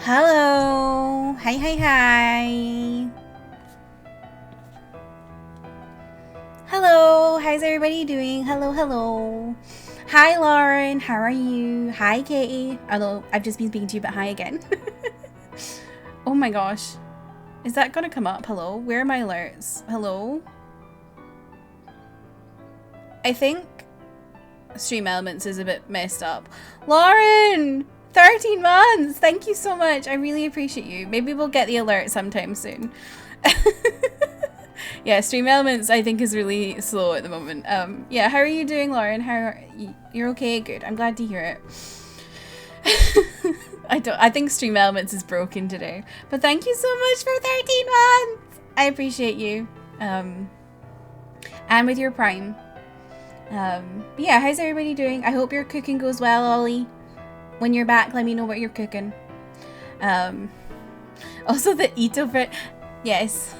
Hello. Hi, hi, hi. Hello. How's everybody doing? Hello, hello. Hi, Lauren. How are you? Hi, Katie. Although I've just been speaking to you, but hi again. Oh my gosh. Is that gonna come up? Hello? Where are my alerts? Hello? I think Stream Elements is a bit messed up. Lauren! 13 months! Thank you so much. I really appreciate you. Maybe we'll get the alert sometime soon. Yeah, Stream Elements I think is really slow at the moment. Yeah, how are you doing, Lauren? How are you? You're okay? Good. I'm glad to hear it. I think Stream Elements is broken today. But thank you so much for 13 months! I appreciate you. And with your Prime. Yeah, how's everybody doing? I hope your cooking goes well, Ollie. When you're back, let me know what you're cooking. Also the Ito bread. Yes.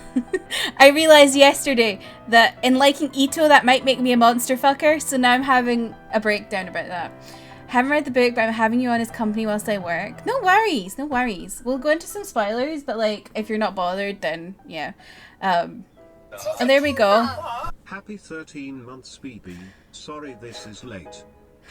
I realized yesterday that in liking Ito, that might make me a monster fucker, so now I'm having a breakdown about that. Haven't read the book, but I'm having you on as company whilst I work. No worries, no worries. We'll go into some spoilers, but like, if you're not bothered, then yeah. And there we go. Happy 13 months, BB. Sorry this is late.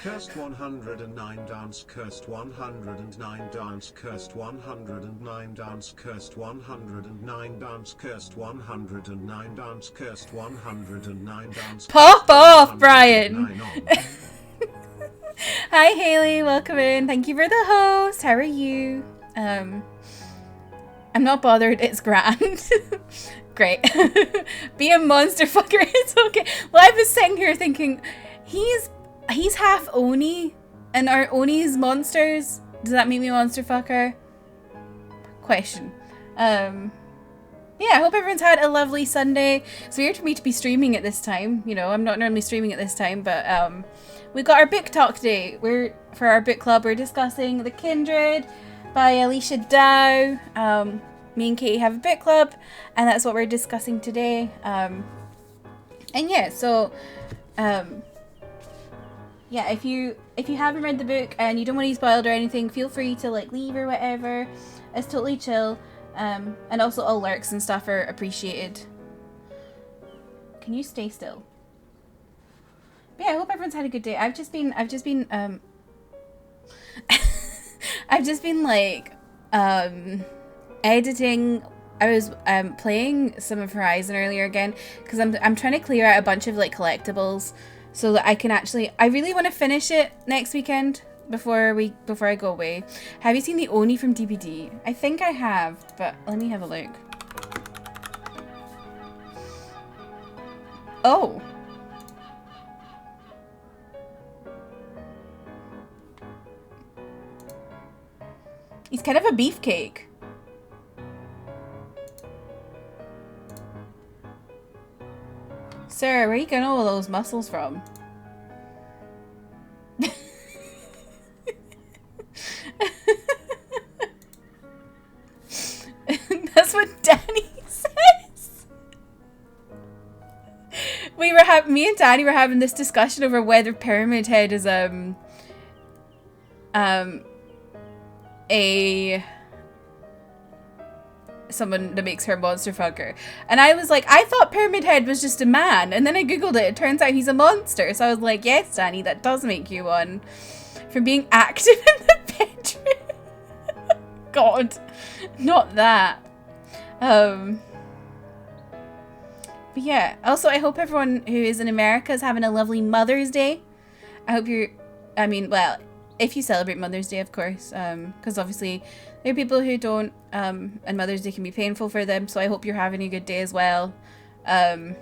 Cursed 109 dance, cursed 109 dance, cursed 109 dance, cursed 109 dance, cursed 109 dance, cursed 109 dance. Pop off, Brian! Hi Haley, welcome in. Thank you for the host. How are you? I'm not bothered, it's grand. Great. Be a monster fucker, it's okay. Well, I was sitting here thinking, he's half Oni, and are Onis monsters? Does that make me a monster fucker? Question. Yeah, I hope everyone's had a lovely Sunday. It's weird for me to be streaming at this time. You know, I'm not normally streaming at this time, but we got our book talk today. For our book club, we're discussing The Kindred by Alechia Dow. Me and Katie have a book club, and that's what we're discussing today. And yeah, so yeah, if you haven't read the book and you don't want to be spoiled or anything, feel free to like leave or whatever. It's totally chill. And also all lurks and stuff are appreciated. Can you stay still? But yeah, I hope everyone's had a good day. I've just been I've just been like editing. I was playing some of Horizon earlier again because I'm trying to clear out a bunch of like collectibles so that I can actually, I really want to finish it next weekend before I go away. Have you seen the Oni from DBD? I think I have, but let me have a look. Oh. He's kind of a beefcake. Sir, where are you getting all those muscles from? That's what Danny says. Me and Danny were having this discussion over whether Pyramid Head is someone that makes her a monster fucker. And I was like, I thought Pyramid Head was just a man. And then I googled it. It turns out he's a monster. So I was like, yes, Danny, that does make you one. For being active in the bedroom. God, not that. But yeah, also I hope everyone who is in America is having a lovely Mother's Day. I hope well, if you celebrate Mother's Day, of course, because obviously there are people who don't, and Mother's Day can be painful for them, so I hope you're having a good day as well. And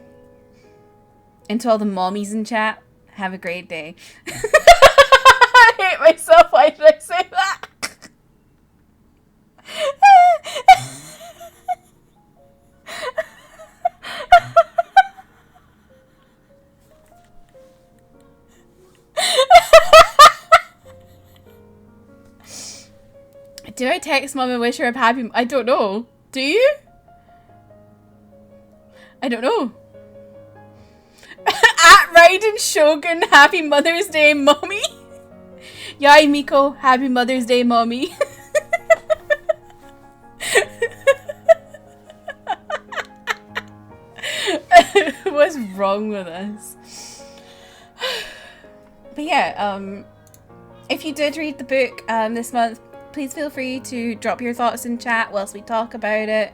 to all the mommies in chat, have a great day. I hate myself, why did I say that? Do I text mom and wish her a happy... I don't know. Do you? I don't know. At Raiden Shogun, happy Mother's Day, mommy. Yay, Miko, happy Mother's Day, mommy. wrong with us? But yeah, if you did read the book this month, please feel free to drop your thoughts in chat whilst we talk about it.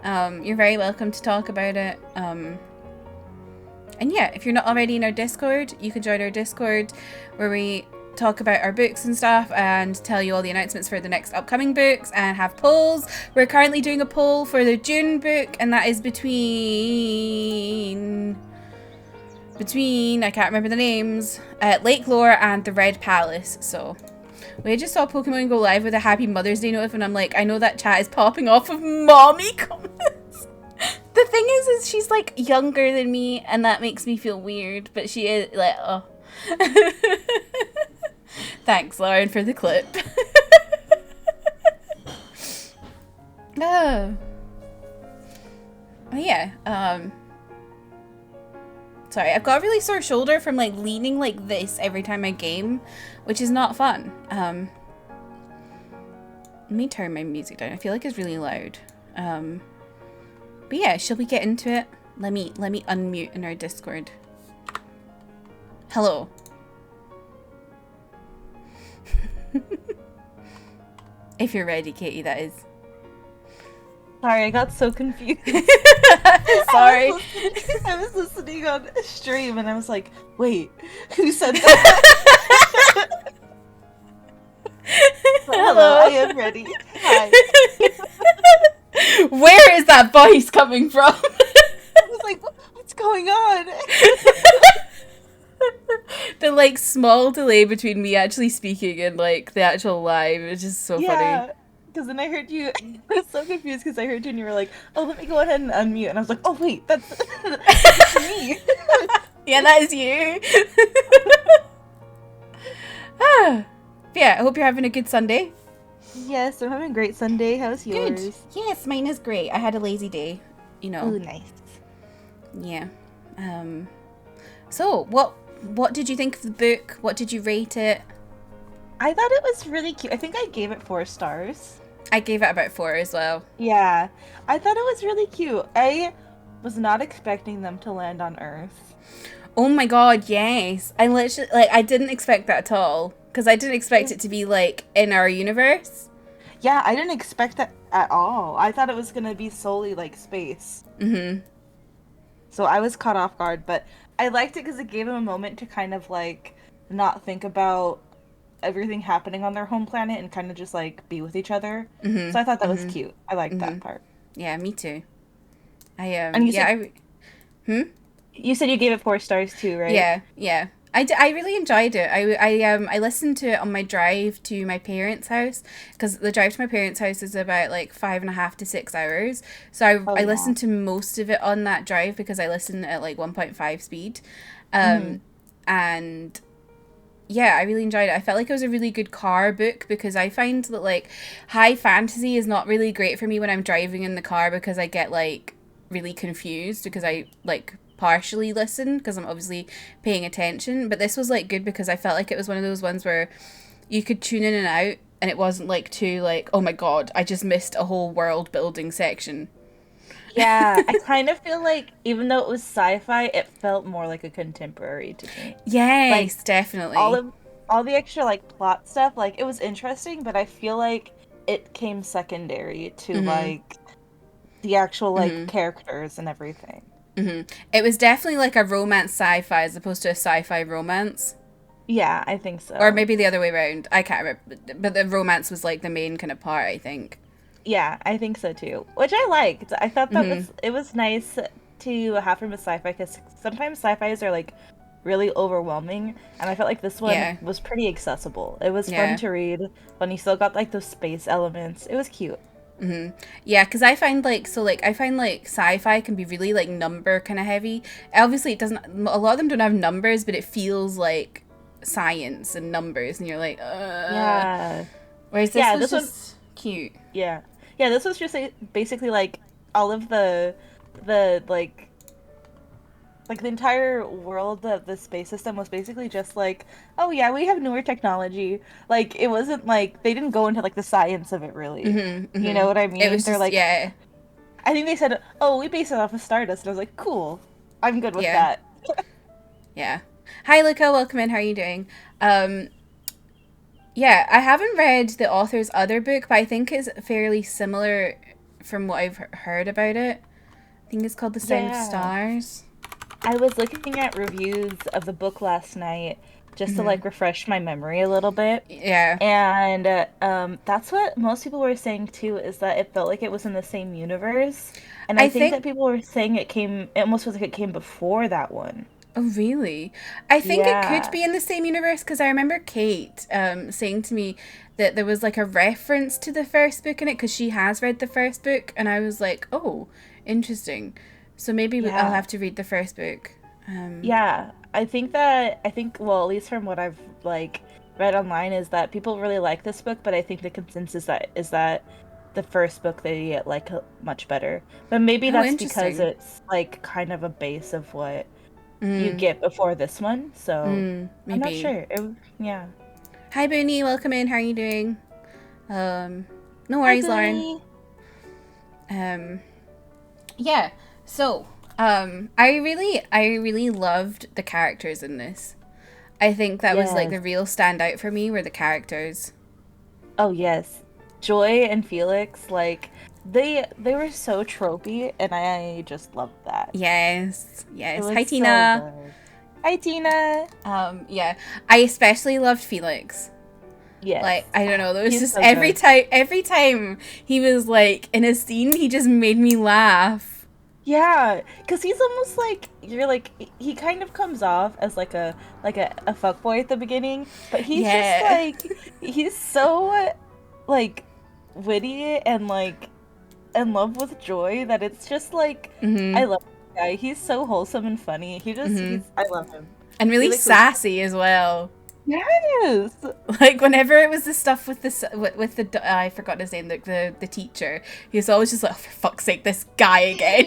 You're very welcome to talk about it. And yeah, if you're not already in our Discord, you can join our Discord where we talk about our books and stuff and tell you all the announcements for the next upcoming books and have polls. We're currently doing a poll for the June book, and that is between I can't remember the names, Lake Lore and the Red Palace. So we just saw Pokemon go live with a Happy Mother's Day notif, and I'm like, I know that chat is popping off of mommy comments. The thing is she's like younger than me, and that makes me feel weird, but she is like, oh. Thanks, Lauren, for the clip. Oh yeah, sorry, I've got a really sore shoulder from like leaning like this every time I game, which is not fun. Let me turn my music down. I feel like it's really loud. But yeah, shall we get into it? Let me unmute in our Discord. Hello. If you're ready, Katie, that is. Sorry, I got so confused. Sorry. I was listening on stream and I was like, wait, who said that? Hello, I am ready. Hi. Where is that voice coming from? I was like, what's going on? The like small delay between me actually speaking and like the actual live is just so funny. Because then I heard you, I was so confused because I heard you and you were like, oh, let me go ahead and unmute. And I was like, oh, wait, that's me. Yeah, that is you. Yeah, I hope you're having a good Sunday. Yes, I'm having a great Sunday. How's yours? Good. Yes, mine is great. I had a lazy day, you know. Oh, nice. Yeah. So, what did you think of the book? What did you rate it? I thought it was really cute. I think I gave it 4 stars. I gave it about 4 as well. Yeah, I thought it was really cute. I was not expecting them to land on Earth. Oh my god, yes. I literally, like, I didn't expect that at all. Because I didn't expect it to be, like, in our universe. Yeah, I didn't expect that at all. I thought it was going to be solely, like, space. Mm-hmm. So I was caught off guard, but I liked it because it gave them a moment to kind of, like, not think about everything happening on their home planet and kind of just, like, be with each other. Mm-hmm. So I thought that was cute. I liked that part. Yeah, me too. And you said, you said you gave it 4 stars too, right? Yeah. I really enjoyed it. I listened to it on my drive to my parents' house, because the drive to my parents' house is about like 5.5 to 6 hours. So I listened to most of it on that drive because I listened at like 1.5 speed. And yeah, I really enjoyed it. I felt like it was a really good car book because I find that like high fantasy is not really great for me when I'm driving in the car because I get like really confused because I like partially listen because I'm obviously paying attention, but this was like good because I felt like it was one of those ones where you could tune in and out and it wasn't like too like, oh my god, I just missed a whole world building section. Yeah, I kind of feel like even though it was sci-fi, it felt more like a contemporary to me. Yes, like, definitely. All the extra like plot stuff, like it was interesting, but I feel like it came secondary to like the actual like characters and everything. It was definitely like a romance sci-fi as opposed to a sci-fi romance. Yeah, I think so. Or maybe the other way around. I can't remember. But the romance was like the main kind of part, I think. Yeah, I think so too. Which I liked. I thought that it was nice to have from a sci-fi because sometimes sci-fis are like really overwhelming, and I felt like this one was pretty accessible. It was fun to read, but you still got like those space elements. It was cute. Yeah, because I find like sci-fi can be really like number kind of heavy. Obviously it doesn't, a lot of them don't have numbers, but it feels like science and numbers and you're like yeah, whereas this was just cute. Yeah, this was just basically like all of the like the entire world of the space system was basically just like, oh yeah, we have newer technology. Like it wasn't like they didn't go into like the science of it really. You know what I mean? It was They're just, like, I think they said, oh, we base it off of Stardust, and I was like, cool, I'm good with that. Yeah. Hi, Luca. Welcome in. How are you doing? Yeah, I haven't read the author's other book, but I think it's fairly similar from what I've heard about it. I think it's called The Sound of Stars. I was looking at reviews of the book last night just to like refresh my memory a little bit. Yeah. And that's what most people were saying too, is that it felt like it was in the same universe. And I think that people were saying it almost was like it came before that one. Oh, really? I think it could be in the same universe, because I remember Kate saying to me that there was like a reference to the first book in it, because she has read the first book, and I was like, oh, interesting. So maybe I'll have to read the first book. Yeah, I think well, at least from what I've like read online, is that people really like this book, but I think the consensus is that the first book they like much better. But maybe that's because it's like kind of a base of what you get before this one, so I'm not sure. Yeah. Hi, Booney. Welcome in. How are you doing? No worries, Lauren. Yeah. So, I really loved the characters in this. I think that was like the real standout for me were the characters. Oh yes, Joy and Felix, like they were so tropey, and I just loved that. Yes. Hi, Tina. Hi, Tina. Yeah, I especially loved Felix. Yes. Like, I don't know, there was just so every time he was like in a scene, he just made me laugh. Yeah, because he's almost like, he kind of comes off as like a fuckboy at the beginning, but he's just like, he's so like witty and like in love with Joy that it's just like, I love this guy. He's so wholesome and funny. I love him. And really sassy as well. Yes. Like whenever it was the stuff with the I forgot his name, the teacher, he was always just like, oh, for fuck's sake, this guy again.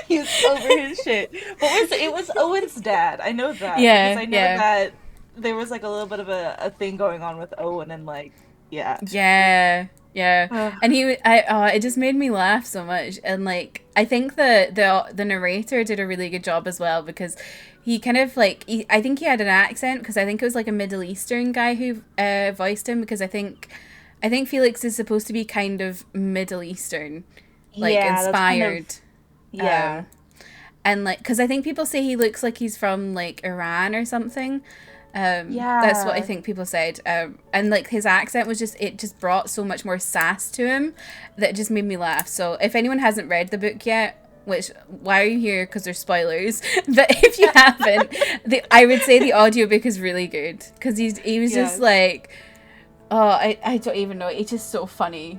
He's over his shit. It was Owen's dad. I know that. Yeah. Because I know that there was like a little bit of a thing going on with Owen, and like Yeah. And it just made me laugh so much. And like I think the narrator did a really good job as well, because he kind of like I think he had an accent, because I think it was like a Middle Eastern guy who voiced him, because I think Felix is supposed to be kind of Middle Eastern, like inspired. And like, because I think people say he looks like he's from like Iran or something. That's what I think people said. And like his accent was it just brought so much more sass to him that it just made me laugh. So if anyone hasn't read the book yet, which, why are you here? Because there's spoilers. But if you haven't, I would say the audiobook is really good, because he was just like, oh, I don't even know. It's just so funny.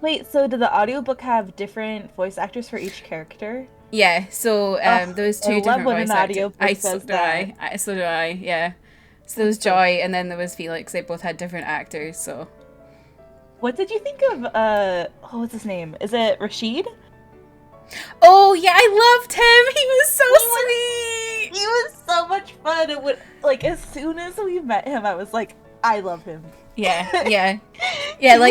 Wait, so did the audiobook have different voice actors for each character? Yeah, so those two different voice actors. So do I, yeah. So there was Joy, and then there was Felix. They both had different actors, so. What did you think of, what's his name? Is it Rashid? Oh, yeah, I loved him! He was so sweet! He was so much fun! It would, like, as soon as we met him, I was like, I love him. Yeah, like,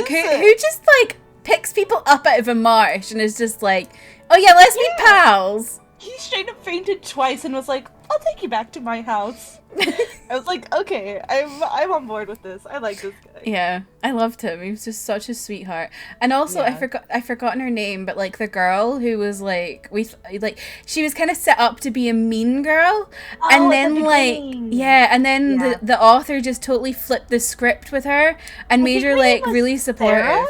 who just, like, picks people up out of a marsh and is just like, oh yeah, let's be pals! He straight up fainted twice and was like, I'll take you back to my house. I was like, okay, I'm on board with this. I like this guy. Yeah, I loved him. He was just such a sweetheart. And also, I forgotten her name, but like the girl who was like, she was kind of set up to be a mean girl, and then the author just totally flipped the script with her and made her like really supportive. Sarah?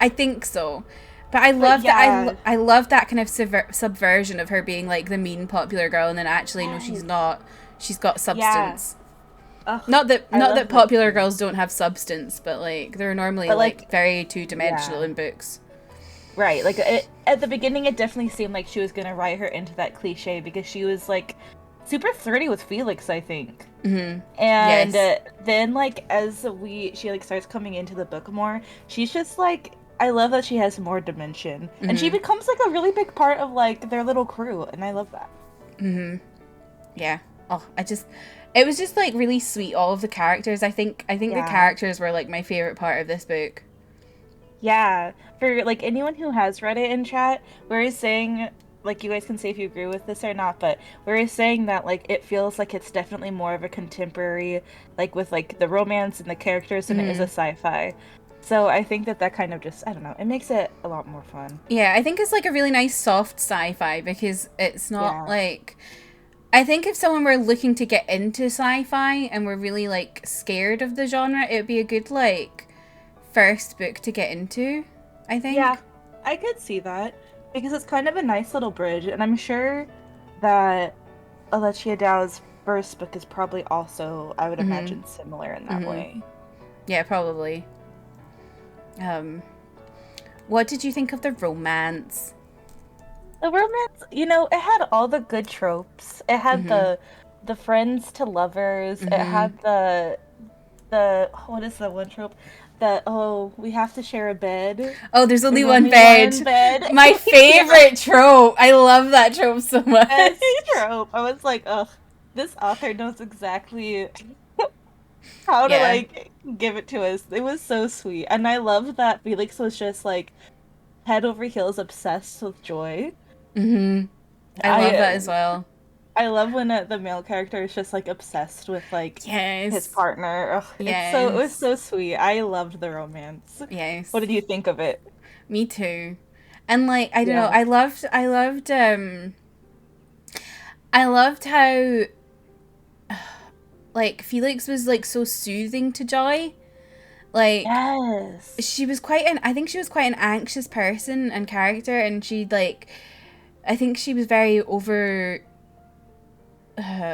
I think so. But I love that. I love that kind of subversion of her being like the mean popular girl, and then actually no, she's not. She's got substance. Ugh, not that popular girls don't have substance, but like they're normally like very two-dimensional in books. Right. Like at the beginning, it definitely seemed like she was gonna write her into that cliche, because she was like super flirty with Felix, I think. Mm-hmm. And then like as she like starts coming into the book more, she's just like. I love that she has more dimension, and she becomes like a really big part of like their little crew, and I love that. Yeah. Oh, it was just like really sweet. All of the characters. I think the characters were like my favorite part of this book. Yeah, for like anyone who has read it in chat, we're saying like, you guys can say if you agree with this or not, but we were saying that, like, it feels like it's definitely more of a contemporary, like, with, like, the romance and the characters than it is a sci-fi. So I think that kind of just, I don't know, it makes it a lot more fun. Yeah, I think it's, like, a really nice soft sci-fi, because it's not, like... I think if someone were looking to get into sci-fi and were really, like, scared of the genre, it would be a good, like, first book to get into, I think. Yeah, I could see that. Because it's kind of a nice little bridge, and I'm sure that Alechia Dow's first book is probably also, I would imagine, similar in that way. Yeah, probably. What did you think of the romance? The romance, you know, it had all the good tropes. It had the friends to lovers. It had the what is the one trope? That, oh, we have to share a bed. Oh, there's only one bed. My favorite trope. I love that trope so much. Best trope. I was like, ugh, this author knows exactly how to, like, give it to us. It was so sweet. And I love that Felix was just, like, head over heels obsessed with Joy. I love that as well. I love when the male character is just, like, obsessed with, like, his partner. Ugh, it was so sweet. I loved the romance. Yes. What did you think of it? Me too. And, like, I don't know, I loved how, like, Felix was, like, so soothing to Joy. Like, she was I think she was quite an anxious person and character, and she, like, I think she was very over...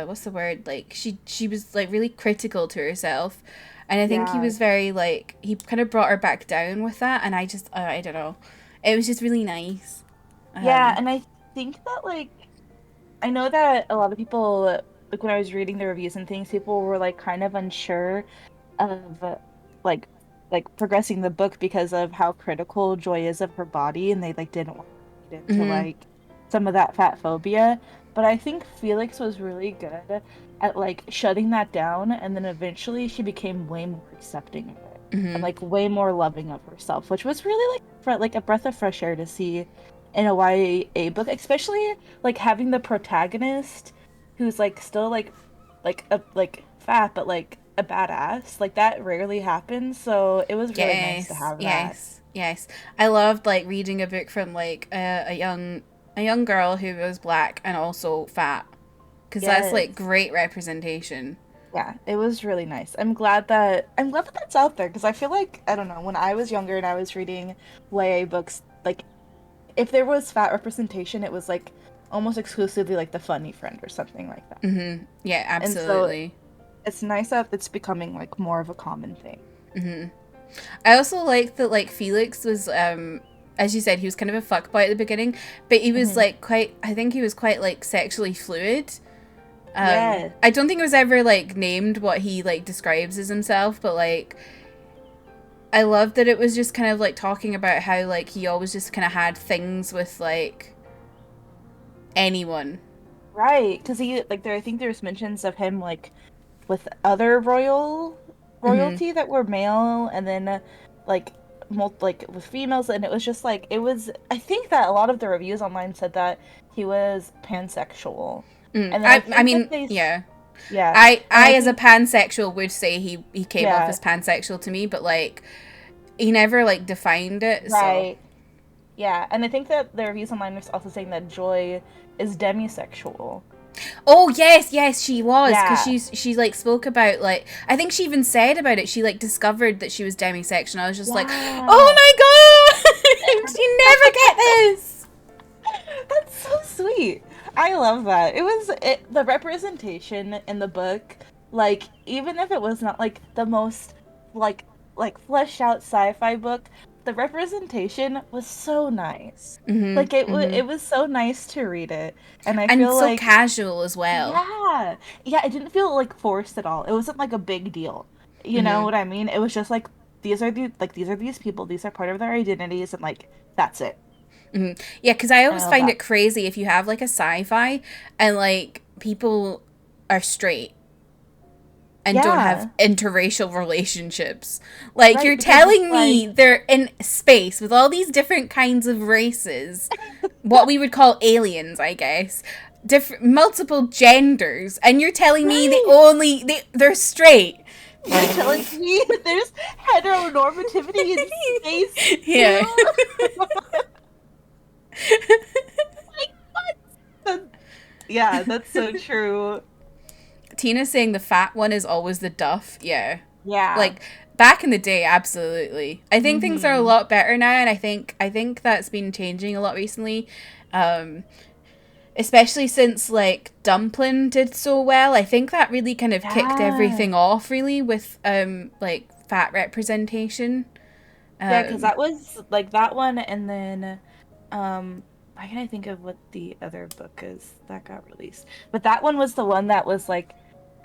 what's the word? Like, she was, like, really critical to herself. And I think he was very, like, he kind of brought her back down with that. And I just, I don't know. It was just really nice. Yeah, and I think that, like, I know that a lot of people, like, when I was reading the reviews and things, people were, like, kind of unsure of, like progressing the book because of how critical Joy is of her body, and they, like, didn't want to get into, like, some of that fat phobia. But I think Felix was really good at, like, shutting that down, and then eventually she became way more accepting of it. And, like, way more loving of herself, which was really, like a breath of fresh air to see in a YA book, especially, like, having the protagonist who's, like, still, like fat, but, like, a badass. Like, that rarely happens, so it was really nice to have that. Yes. I loved, like, reading a book from, like, a young girl who was black and also fat, because that's, like, great representation. Yeah, it was really nice. I'm glad that that's out there, because I feel like, I don't know, when I was younger and I was reading YA books, like, if there was fat representation, it was, like, almost exclusively, like, the funny friend or something like that. Yeah, absolutely. And so it's nice that it's becoming, like, more of a common thing. I also like that, like, Felix was, as you said, he was kind of a fuckboy at the beginning, but he was, like, I think he was quite, like, sexually fluid. I don't think it was ever, like, named what he, like, describes as himself, but, like, I love that it was just kind of, like, talking about how, like, he always just kind of had things with, like, anyone. Right, because he, like, I think there's mentions of him, like, with other royalty that were male, and then, like, with females, and it was just, like, I think that a lot of the reviews online said that he was pansexual. And I mean, yeah. I as a pansexual would say he came off as pansexual to me, but, like, he never, like, defined it. Right. So. Yeah, and I think that the reviews online was also saying that Joy is demisexual. Oh, yes, she was, because she, like, spoke about, like, I think she even said about it, she, like, discovered that she was demisexual, and I was just like, oh my god, you never get this! That's so sweet. I love that. The representation in the book, like, even if it was not, like, the most, like fleshed out sci-fi book, the representation was so nice. Like, it was so nice to read it, and I feel so like casual as well. Yeah, it didn't feel, like, forced at all. It wasn't, like, a big deal. You know what I mean? It was just like, these are these people, these are part of their identities, and, like, that's it. Yeah, because I always find it crazy if you have, like, a sci-fi and, like, people are straight and don't have interracial relationships. Like, you're telling me they're in space with all these different kinds of races, what we would call aliens, I guess. Multiple genders, and you're telling me they're straight. You're telling me there's heteronormativity in space? Yeah. Yeah, that's so true. Tina saying the fat one is always the duff. Yeah. Yeah. Like back in the day, absolutely. I think things are a lot better now, and I think that's been changing a lot recently. Especially since like Dumpling did so well. I think that really kind of kicked everything off really with like fat representation. Yeah, because that was like that one, and then why can't I think of what the other book is that got released? But that one was the one that was like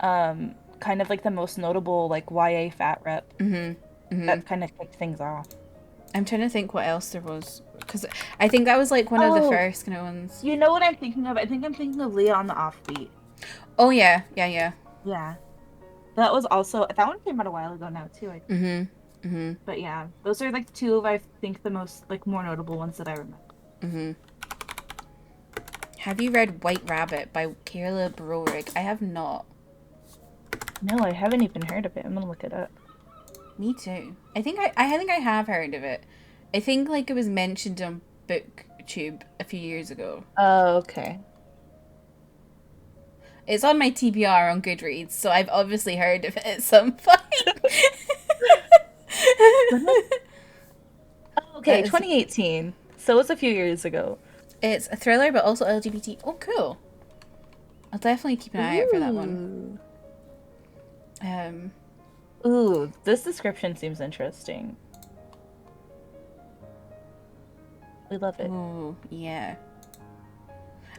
kind of like the most notable like YA fat rep. That kind of kicked things off. I'm trying to think what else there was, because I think that was like one of the first kind of ones. You know what I'm thinking of? I think I'm thinking of Leah on the Offbeat. Oh yeah. Yeah. That was also, that one came out a while ago now too, I think. But yeah, those are like two of, I think, the most like more notable ones that I remember. Have you read White Rabbit by Kayla Brorig? I have not. No, I haven't even heard of it. I'm gonna look it up. Me too. I think I have heard of it. I think like it was mentioned on BookTube a few years ago. Oh, okay. It's on my TBR on Goodreads, so I've obviously heard of it at some point. Okay, 2018. So it was a few years ago. It's a thriller, but also LGBT. Oh, cool. I'll definitely keep an eye out for that one. Ooh, this description seems interesting. We love it. Ooh, yeah.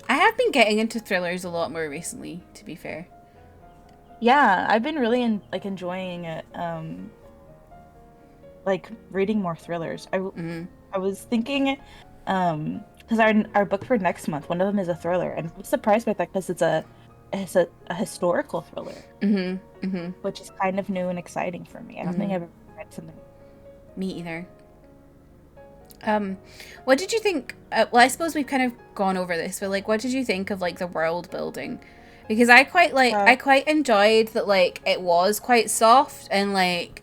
I have been getting into thrillers a lot more recently, to be fair. Yeah, I've been really enjoying it. Like reading more thrillers. I was thinking, because our book for next month, one of them is a thriller, and I'm surprised by that because it's a historical thriller, which is kind of new and exciting for me. I don't think I've ever read something. Me either. What did you think? Well, I suppose we've kind of gone over this, but like, what did you think of like the world building? Because I quite enjoyed that. Like, it was quite soft and like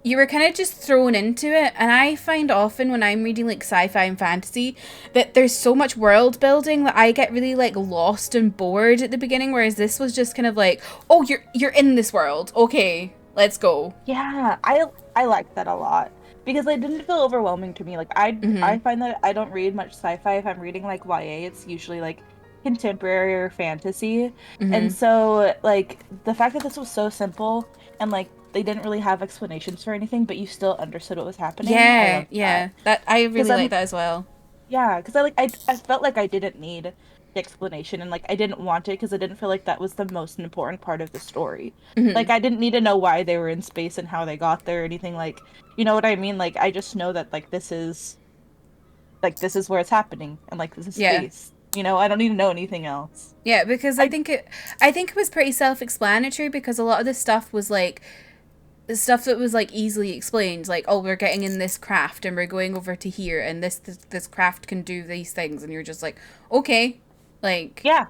you were kind of just thrown into it. And I find often when I'm reading like sci-fi and fantasy that there's so much world building that I get really like lost and bored at the beginning. Whereas this was just kind of like, oh, you're in this world. Okay, let's go. Yeah, I liked that a lot. Because it didn't feel overwhelming to me. Like, I find that I don't read much sci-fi. If I'm reading, like, YA, it's usually, like, contemporary or fantasy. And so, like, the fact that this was so simple and, like, they didn't really have explanations for anything, but you still understood what was happening. Yeah. That I really like that as well. Yeah, because I felt like I didn't need the explanation, and like I didn't want it because I didn't feel like that was the most important part of the story. Like, I didn't need to know why they were in space and how they got there or anything. Like, you know what I mean? Like, I just know that like this is where it's happening, and like this is space. You know, I don't need to know anything else. Yeah, because I think it was pretty self-explanatory, because a lot of this stuff was like the stuff that was like easily explained, like, oh, we're getting in this craft and we're going over to here, and this craft can do these things, and you're just like, okay. Like, yeah,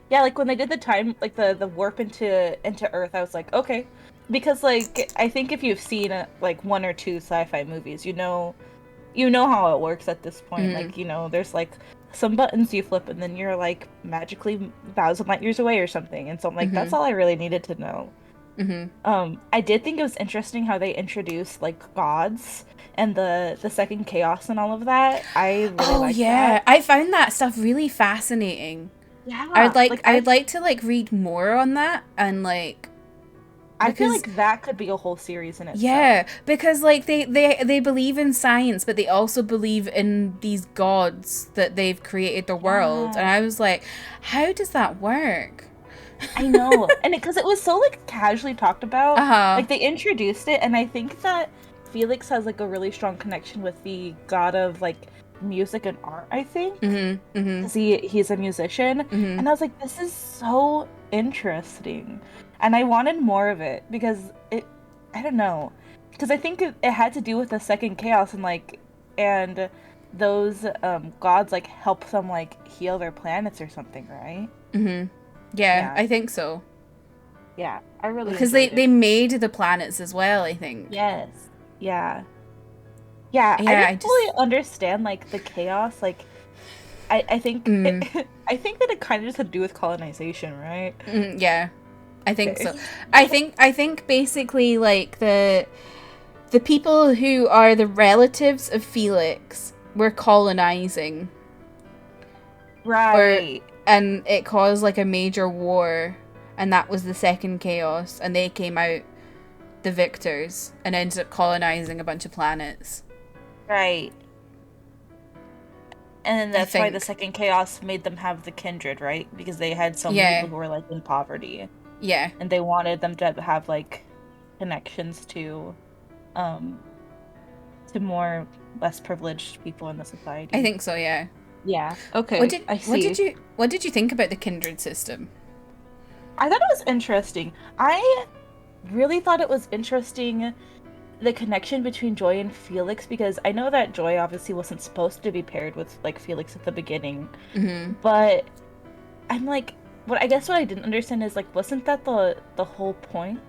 like when they did the time, like the warp into Earth, I was like, okay, because like I think if you've seen like one or two sci-fi movies, you know how it works at this point. Like, you know, there's like some buttons you flip and then you're like magically 1,000 light years away or something, and so I'm like, that's all I really needed to know. I did think it was interesting how they introduced like gods and the second chaos and all of that. I really liked that. I found that stuff really fascinating. Yeah, I'd like to like read more on that, and like I feel like that could be a whole series in itself. Yeah, because like they believe in science, but they also believe in these gods that they've created the world, and I was like, how does that work? I know, and because it was so like casually talked about, like they introduced it, and I think that Felix has like a really strong connection with the god of like music and art. I think because he's a musician, and I was like, this is so interesting, and I wanted more of it because I don't know, because I think it had to do with the second chaos and those gods like help them like heal their planets or something, right? Yeah, I think so. Yeah, I really because they made the planets as well, I think. Yes. Yeah. Yeah, I didn't fully understand like the chaos. Like, I think I think that it kind of just had to do with colonization, right? Yeah, I think so. I think basically like the people who are the relatives of Felix were colonizing, right? And it caused like a major war, and that was the second chaos, and they came out the victors and ended up colonizing a bunch of planets. Right. And that's why the second chaos made them have the Kindred, right? Because they had so many people who were like in poverty. Yeah. And they wanted them to have like connections to more less privileged people in the society. I think so, yeah. Yeah. Okay. What did you think about the Kindred system? I thought it was interesting. I really thought it was interesting, the connection between Joy and Felix, because I know that Joy obviously wasn't supposed to be paired with like Felix at the beginning, but I'm like, what I didn't understand is like, wasn't that the whole point?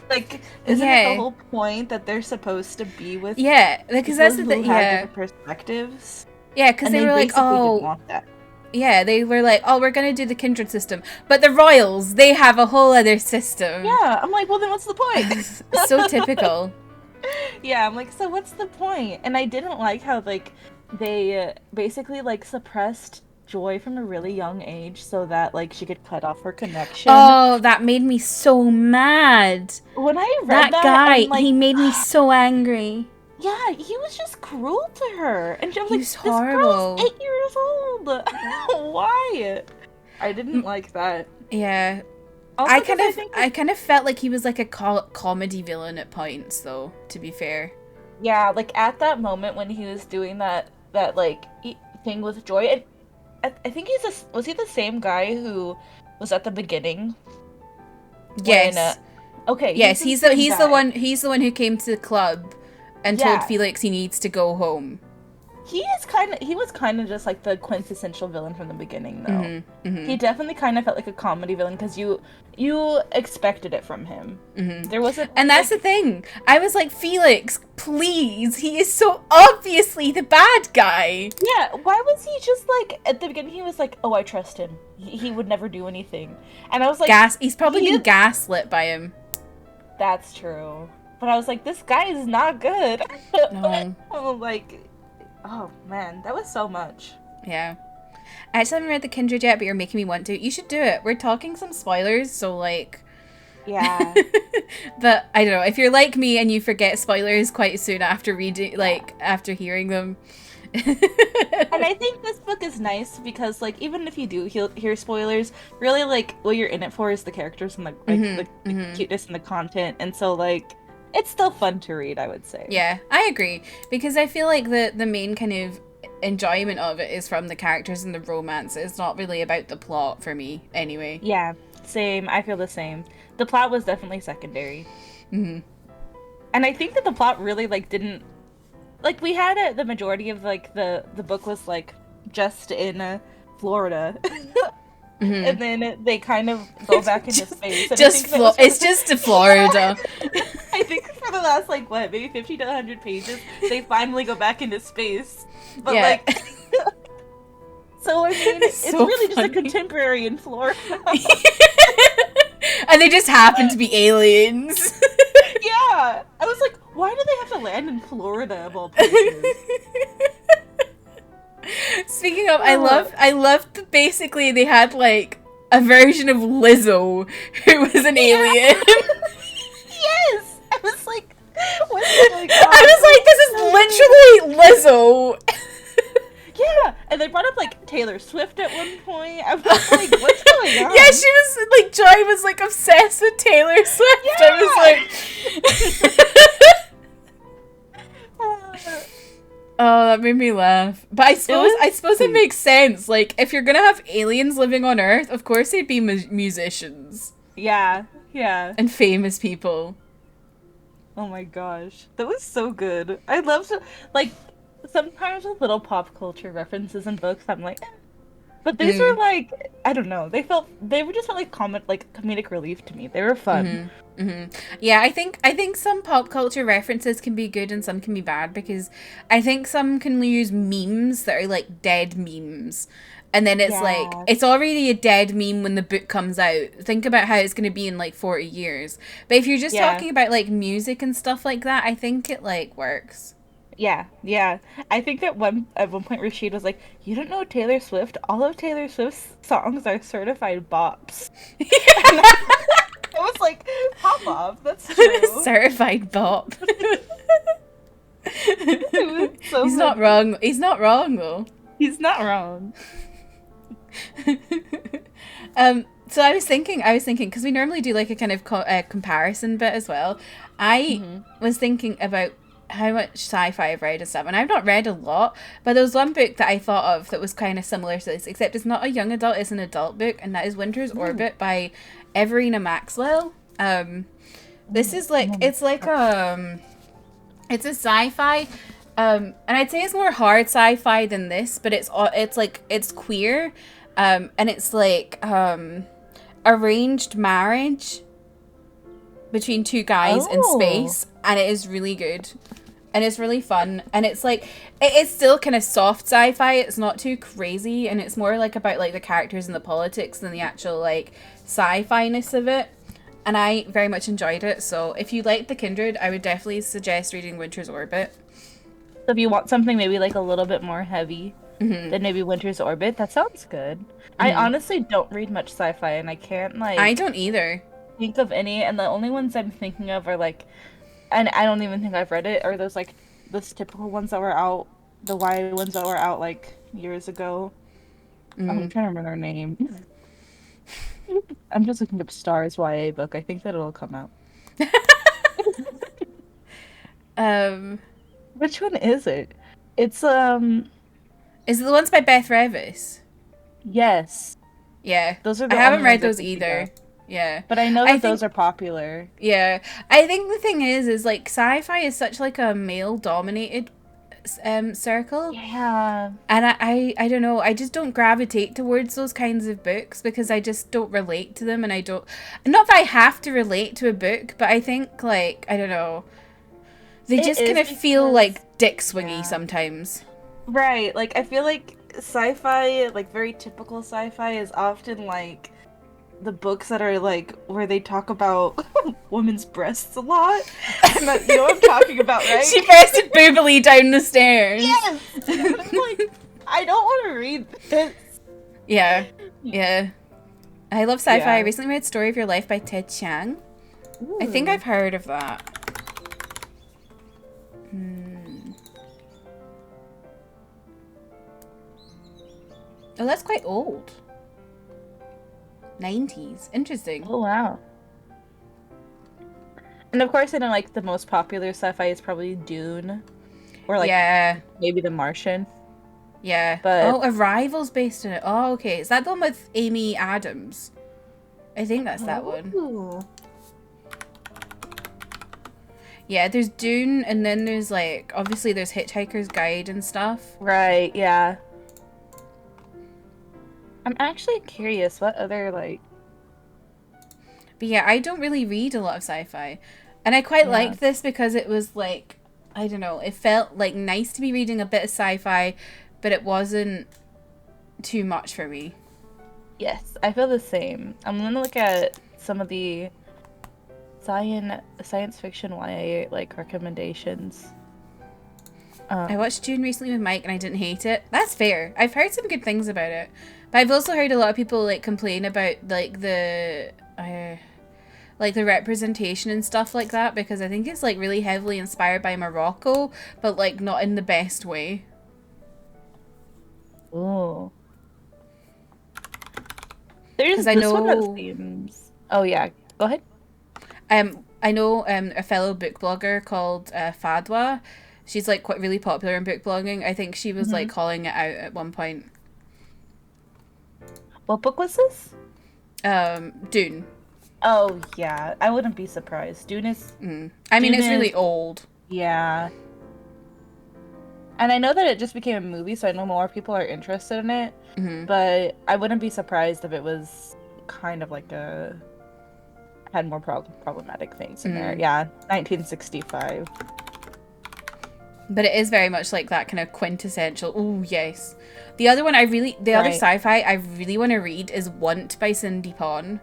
Like, isn't it the whole point that they're supposed to be with? Yeah, because that's the thing. Yeah, different perspectives. Yeah, because they were like, didn't want that. Yeah, they were like, oh, we're going to do the Kindred system. But the Royals, they have a whole other system. Yeah, I'm like, well, then what's the point? So typical. Yeah, I'm like, so what's the point? And I didn't like how, like, they basically, like, suppressed Joy from a really young age so that, like, she could cut off her connection. Oh, that made me so mad. When I read that guy, like, he made me so angry. Yeah, he was just cruel to her. And she was like, this horrible. girl's 8 years old. Why? I didn't like that. Yeah. Also, I kind of felt like he was like a comedy villain at points, though, to be fair. Yeah, like at that moment when he was doing that like thing with Joy, and I think was he the same guy who was at the beginning? Yes. Okay. Yes, he's the one who came to the club and told Felix he needs to go home. He was kind of just like the quintessential villain from the beginning, though. He definitely kind of felt like a comedy villain because you expected it from him. There wasn't, and that's the thing. I was like, Felix, please, he is so obviously the bad guy. Yeah, why was he just like at the beginning? He was like, "Oh, I trust him. He would never do anything," and I was like, He's probably been gaslit by him. That's true, but I was like, this guy is not good. No. Like. Oh man, that was so much. Yeah. I actually haven't read The Kindred yet, but you're making me want to. You should do it. We're talking some spoilers, so like... Yeah. But, I don't know, if you're like me and you forget spoilers quite soon after reading, like, after hearing them... And I think this book is nice because, like, even if you do hear spoilers, really, like, what you're in it for is the characters and, the cuteness and the content, and so, like... It's still fun to read, I would say. Yeah, I agree. Because I feel like the main kind of enjoyment of it is from the characters and the romance. It's not really about the plot for me, anyway. Yeah, same. I feel the same. The plot was definitely secondary. And I think that the plot really, like, didn't... Like, we had the majority of, like, the book was, like, just in Florida. And then they kind of go back into space. And it's just to Florida. I think for the last, like, what, maybe 50 to 100 pages, they finally go back into space. But, like... So, I mean, it's so really funny. Just a contemporary in Florida. And they just happen to be aliens. Yeah! I was like, why do they have to land in Florida of all places? Speaking of, I loved basically they had like a version of Lizzo who was an alien. Yes! I was like, what's going on? I was like, this is literally Lizzo. Yeah, and they brought up like Taylor Swift at one point. I was like, what's going on? Yeah, she was like, Joy was like obsessed with Taylor Swift. Yeah! I was like oh, that made me laugh. But I suppose it makes sense. Like, if you're gonna have aliens living on Earth, of course they'd be musicians. Yeah. And famous people. Oh my gosh. That was so good. I loved, like, sometimes with little pop culture references in books, I'm like, eh. But these were like, I don't know. They were just like comedic relief to me. They were fun. Yeah, I think some pop culture references can be good and some can be bad, because I think some can use memes that are like dead memes. And then it's like, Yeah. it's already a dead meme when the book comes out. Think about how it's going to be in like 40 years. But if you're just Yeah. talking about like music and stuff like that, I think it like works. Yeah, yeah. I think that at one point Rashid was like, "You don't know Taylor Swift? All of Taylor Swift's songs are certified bops." And I was like, "Pop off, that's true." Certified bop. It was so He's not funny. wrong. He's not wrong though. He's not wrong. So I was thinking, because we normally do like a kind of comparison bit as well. I was thinking about how much sci-fi I've read and stuff, and I've not read a lot, but there was one book that I thought of that was kind of similar to this, except it's not a young adult, it's an adult book, and that is Winter's Orbit by Everina Maxwell. This is like, it's a sci-fi, and I'd say it's more hard sci-fi than this, but it's like, it's queer, and it's like arranged marriage between two guys in space, and it is really good, and it's really fun, and it's like, it's still kind of soft sci-fi, it's not too crazy, and it's more like about like the characters and the politics than the actual like sci-fi-ness of it, and I very much enjoyed it. So if you like the Kindred, I would definitely suggest reading Winter's Orbit. So if you want something maybe like a little bit more heavy than maybe Winter's Orbit, that sounds good. I honestly don't read much sci-fi, and I can't like. I don't either. Think of any, and the only ones I'm thinking of are like, and I don't even think I've read it, are those like those typical ones that were out, the YA ones that were out like years ago. I'm trying to remember their name. I'm just looking up Star's YA book. I think that it'll come out. Which one is it? It's Is it the ones by Beth Revis? Yes. Yeah. Those are the I haven't only read ones those either. Yeah. But I know that those are popular. Yeah. I think the thing is like sci-fi is such like a male dominated circle. Yeah. And I don't know, I just don't gravitate towards those kinds of books because I just don't relate to them, and I don't, not that I have to relate to a book, but I think like, I don't know, they just kind of feel like dick swingy sometimes. Right. Like I feel like sci-fi, like very typical sci-fi, is often like the books that are like where they talk about women's breasts a lot. And that, you know what I'm talking about, right? She breasted boobily down the stairs. Yes. I'm like, I don't want to read this. Yeah. Yeah. I love sci-fi. I recently read Story of Your Life by Ted Chiang. Ooh. I think I've heard of that. Oh, that's quite old. 90s. Interesting. Oh, wow. And of course, I know, like, the most popular sci-fi is probably Dune. Or, like, maybe The Martian. Yeah. But... Oh, Arrival's based in it. Oh, okay. Is that the one with Amy Adams? I think that's that one. Yeah, there's Dune, and then there's, like, obviously there's Hitchhiker's Guide and stuff. Right, yeah. I'm actually curious what other, like... But yeah, I don't really read a lot of sci-fi. And I quite liked this because it was, like, I don't know, it felt, like, nice to be reading a bit of sci-fi, but it wasn't too much for me. Yes, I feel the same. I'm gonna look at some of the science fiction YA, like, recommendations. I watched Dune recently with Mike and I didn't hate it. That's fair. I've heard some good things about it. But I've also heard a lot of people like complain about like the representation and stuff like that, because I think it's like really heavily inspired by Morocco, but like not in the best way. Oh. There's this one that seems... Oh yeah, go ahead. I know a fellow book blogger called Fadwa. She's like quite really popular in book blogging. I think she was like calling it out at one point. What book was this? Dune. Oh yeah, I wouldn't be surprised. Dune is. I mean, it's really old. Yeah. And I know that it just became a movie, so I know more people are interested in it. Mm-hmm. But I wouldn't be surprised if it was kind of like had more problematic things in there. Yeah, 1965. But it is very much like that kind of quintessential. Oh yes. The other one other sci-fi I really want to read is Want by Cindy Pon.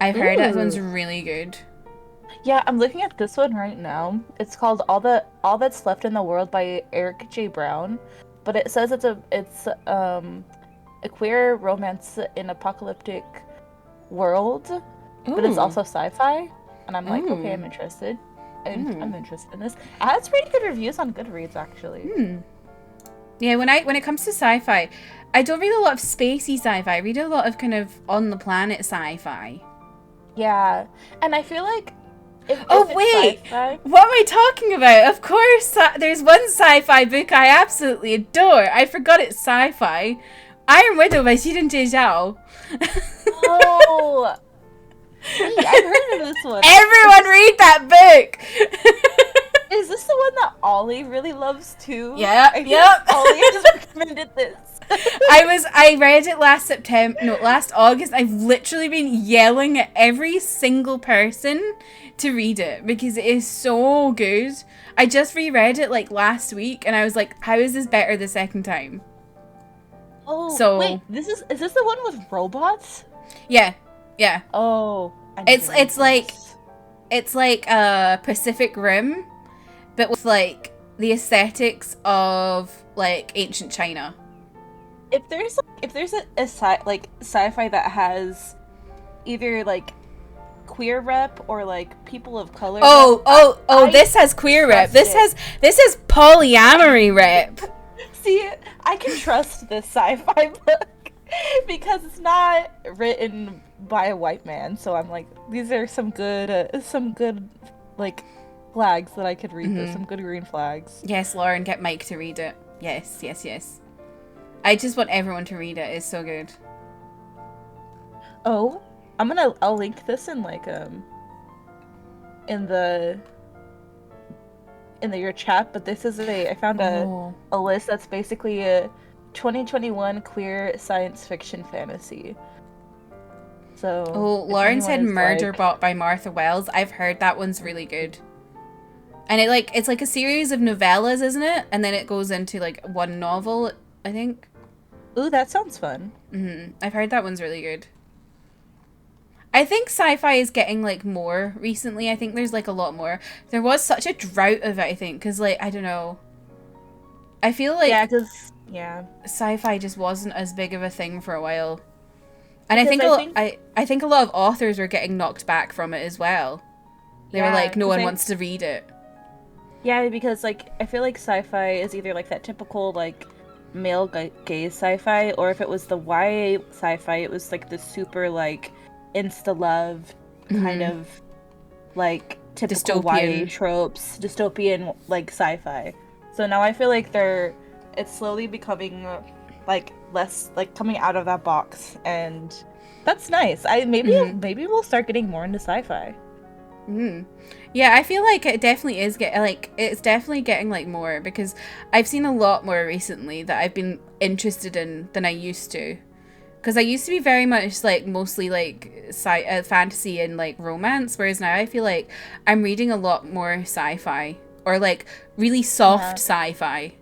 I've heard that one's really good. Yeah, I'm looking at this one right now. It's called All That's Left in the World by Eric J. Brown, but it says it's a queer romance in apocalyptic world, but it's also sci-fi, and I'm like, okay, I'm interested. I'm interested in this. It has pretty good reviews on Goodreads, actually. Yeah, when it comes to sci-fi, I don't read a lot of spacey sci-fi. I read a lot of kind of on the planet sci-fi. Yeah, and I feel like wait! What am I talking about? Of course, there's one sci-fi book I absolutely adore. I forgot it's sci-fi. Iron Widow by Xiden Zhao. Oh! Wait, I've heard of this one. Everyone read that book! Is this the one that Ollie really loves too? Yeah, Ollie has recommended this. I read it last August. I've literally been yelling at every single person to read it because it is so good. I just reread it like last week and I was like, how is this better the second time? Oh, so, wait, is this the one with robots? Yeah. Oh, it's like Pacific Rim, but with like the aesthetics of like ancient China. If there's a sci-fi that has either like queer rep or like people of color. This has queer rep. This has polyamory rep. See, I can trust this sci-fi book because it's not written by a white man. So I'm like, these are some good like flags that I could read. This, some good green flags. Yes, Lauren, get Mike to read it. Yes. I just want everyone to read it. It's so good. Oh, I'll link this in like in your chat, but this is I found a list that's basically a 2021 queer science fiction fantasy. So Lauren said Murderbot by Martha Wells. I've heard that one's really good. And it's like a series of novellas, isn't it? And then it goes into like one novel, I think. Ooh, that sounds fun. I've heard that one's really good. I think sci-fi is getting like more recently. I think there's like a lot more. There was such a drought of it, I think, because like I don't know. I feel like sci-fi just wasn't as big of a thing for a while, and I think a lot of authors were getting knocked back from it as well. They were like, no one wants to read it. Yeah, because like I feel like sci-fi is either like that typical like male gaze sci-fi, or if it was the YA sci-fi, it was like the super like insta love kind of like typical dystopian. YA tropes, dystopian like sci-fi. So now I feel like it's slowly becoming like less like coming out of that box, and that's nice. Maybe we'll start getting more into sci-fi. Yeah, I feel like it definitely is it's definitely getting like more, because I've seen a lot more recently that I've been interested in than I used to. Because I used to be very much like mostly like fantasy and like romance, whereas now I feel like I'm reading a lot more sci-fi or like really soft sci-fi.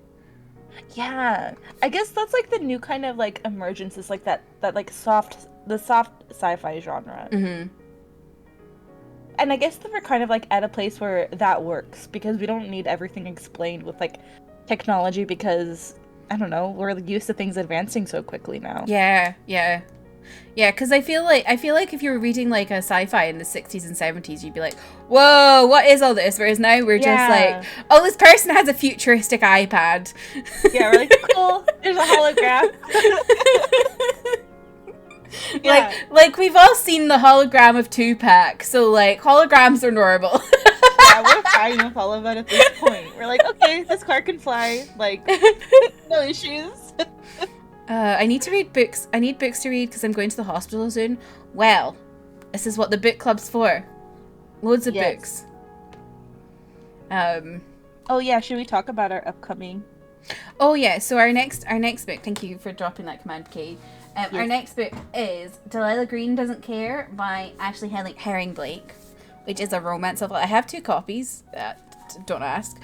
Yeah, I guess that's like the new kind of like emergence is like that like soft sci-fi genre. And I guess that we're kind of like at a place where that works because we don't need everything explained with like technology, because I don't know, we're used to things advancing so quickly now. Yeah, because I feel like if you were reading like a sci-fi in the 60s and 70s, you'd be like, whoa, what is all this? Whereas now we're just like, oh, this person has a futuristic iPad. Yeah, we're like, cool, there's a hologram. Like we've all seen the hologram of Tupac, so like holograms are normal. Yeah, we're fine with all of that at this point. We're like, okay, this car can fly, like no issues. I need to read books. I need books to read because I'm going to the hospital soon. Well, this is what the book club's for. Loads of books. Oh yeah, should we talk about our upcoming Oh yeah, so our next book, thank you for dropping that command, Kay. Yes. Our next book is Delilah Green Doesn't Care by Ashley Herring Blake, which is a romance novel. I have 2 copies. Don't ask.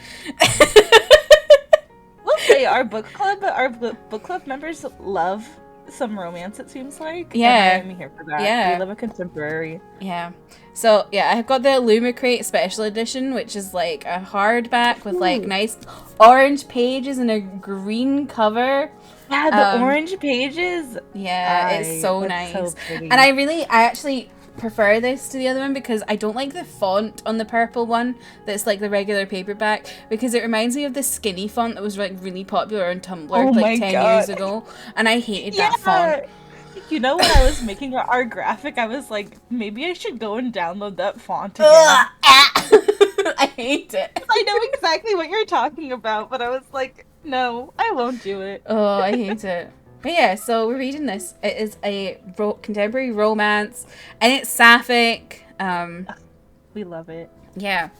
We'll say our book club members love some romance, it seems like. Yeah. And I'm here for that. Yeah. We love a contemporary. Yeah. So, yeah, I've got the Illumicrate Special Edition, which is like a hardback with like nice orange pages and a green cover. Yeah, the orange pages. Yeah, it's so nice. So pretty. And I actually prefer this to the other one because I don't like the font on the purple one that's like the regular paperback, because it reminds me of the skinny font that was like really popular on Tumblr like 10 years ago, and I hated that font. You know, when I was making our graphic, I was like, maybe I should go and download that font again. I hate it. I know exactly what you're talking about, but I was like, no, I won't do it. Oh, I hate it. But yeah, so we're reading this. It is a contemporary romance, and it's sapphic. We love it. Yeah.